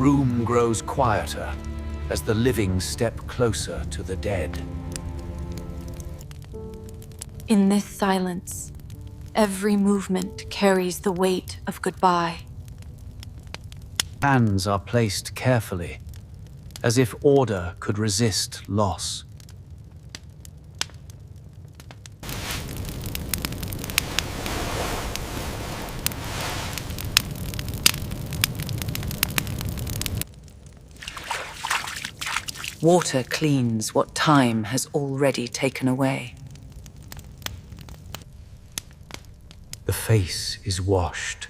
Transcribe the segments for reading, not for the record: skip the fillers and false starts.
room grows quieter as the living step closer to the dead. In this silence, every movement carries the weight of goodbye. Hands are placed carefully, as if order could resist loss. Water cleans what time has already taken away. The face is washed,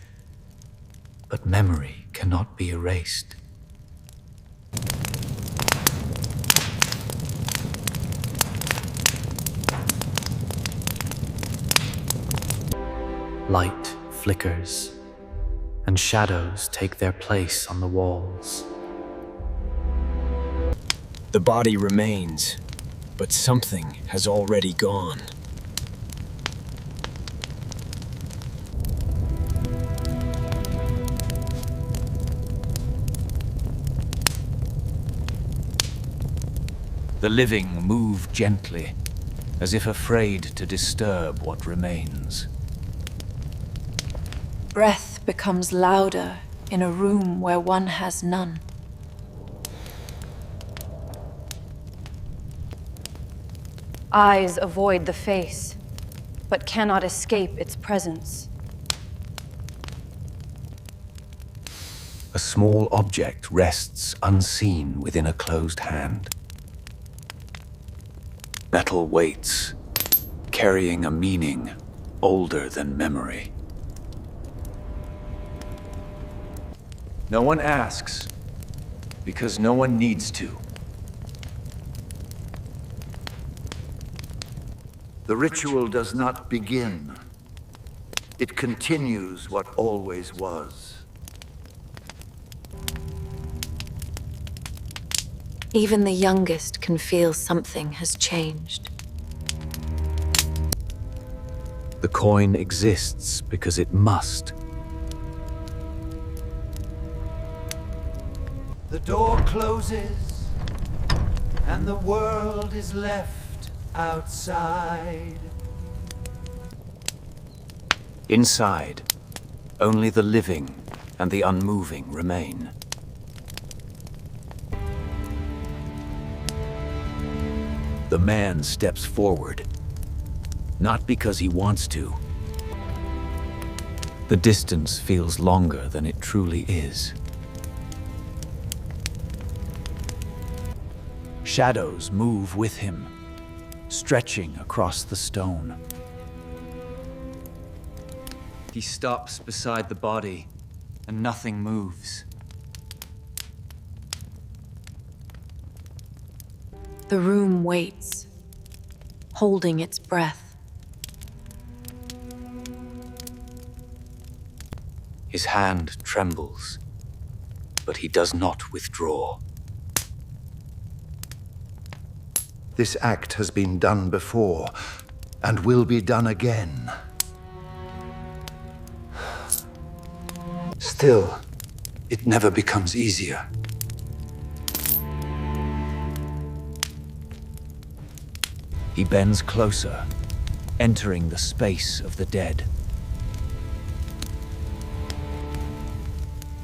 but memory cannot be erased. Light flickers, and shadows take their place on the walls. The body remains, but something has already gone. The living move gently, as if afraid to disturb what remains. Breath becomes louder in a room where one has none. Eyes avoid the face, but cannot escape its presence. A small object rests unseen within a closed hand. Metal waits, carrying a meaning older than memory. No one asks, because no one needs to. The ritual does not begin. It continues what always was. Even the youngest can feel something has changed. The coin exists because it must. The door closes, and the world is left outside. Inside, only the living and the unmoving remain. The man steps forward, not because he wants to. The distance feels longer than it truly is. Shadows move with him, stretching across the stone. He stops beside the body, and nothing moves. The room waits, holding its breath. His hand trembles, but he does not withdraw. This act has been done before, and will be done again. Still, it never becomes easier. He bends closer, entering the space of the dead.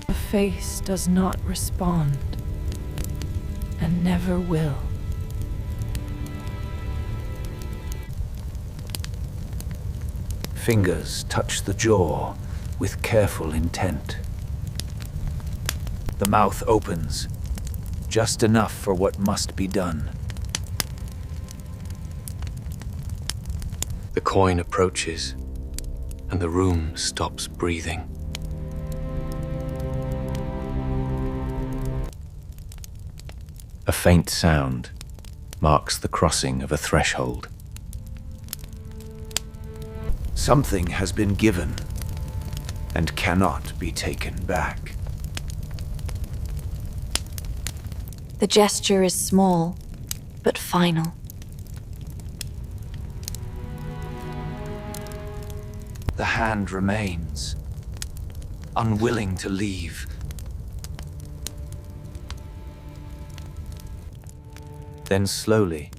The face does not respond, and never will. Fingers touch the jaw with careful intent. The mouth opens, just enough for what must be done. The coin approaches, and the room stops breathing. A faint sound marks the crossing of a threshold. Something has been given and cannot be taken back. The gesture is small, but final. The hand remains, unwilling to leave. Then slowly,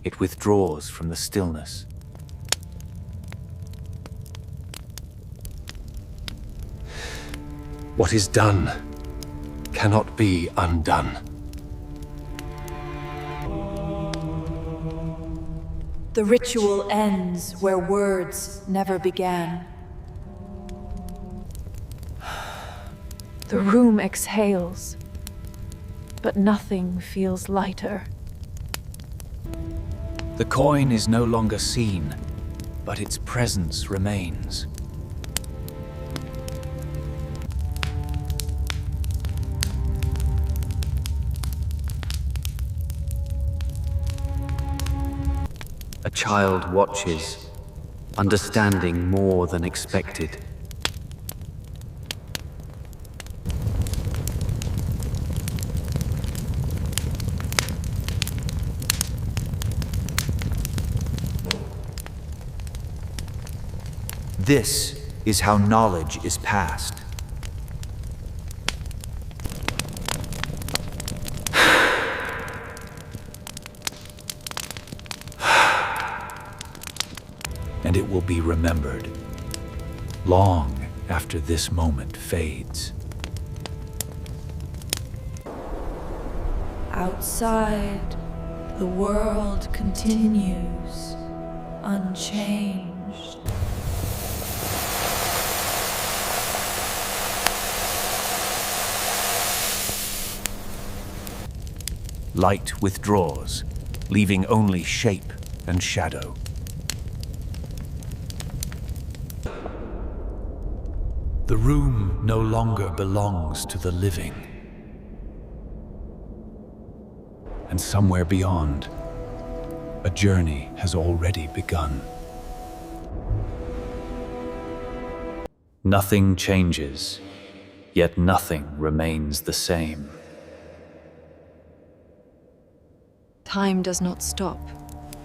it withdraws from the stillness. What is done cannot be undone. The ritual ends where words never began. The room exhales, but nothing feels lighter. The coin is no longer seen, but its presence remains. A child watches, understanding more than expected. This is how knowledge is passed. And it will be remembered long after this moment fades. Outside, the world continues, unchanged. Light withdraws, leaving only shape and shadow. The room no longer belongs to the living. And somewhere beyond, a journey has already begun. Nothing changes, yet nothing remains the same. Time does not stop,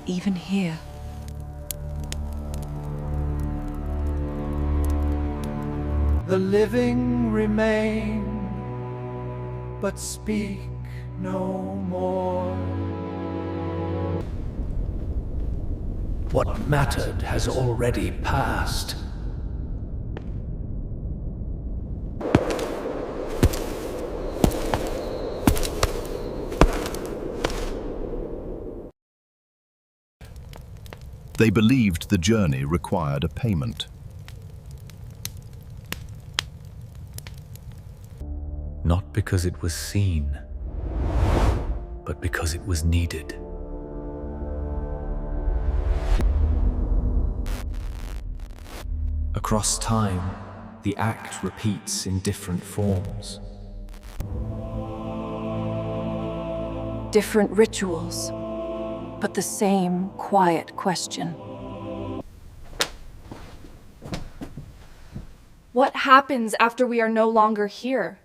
even here. The living remain, but speak no more. What mattered has already passed. They believed the journey required a payment. Not because it was seen, but because it was needed. Across time, the act repeats in different forms. Different rituals, but the same quiet question. What happens after we are no longer here?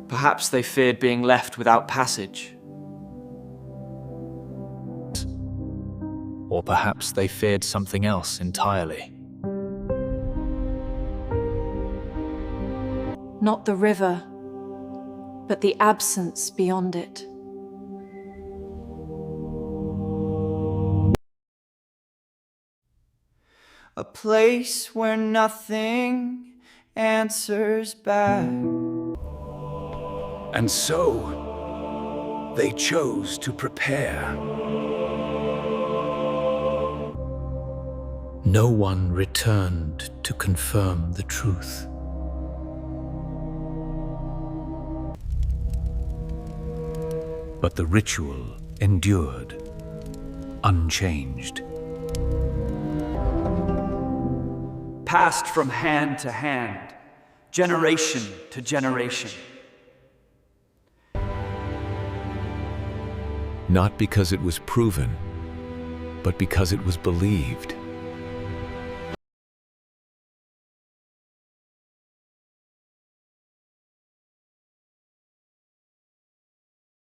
Perhaps they feared being left without passage. Or perhaps they feared something else entirely. Not the river, but the absence beyond it. A place where nothing answers back. And so, they chose to prepare. No one returned to confirm the truth. But the ritual endured, unchanged. Passed from hand to hand, generation to generation. Not because it was proven, but because it was believed.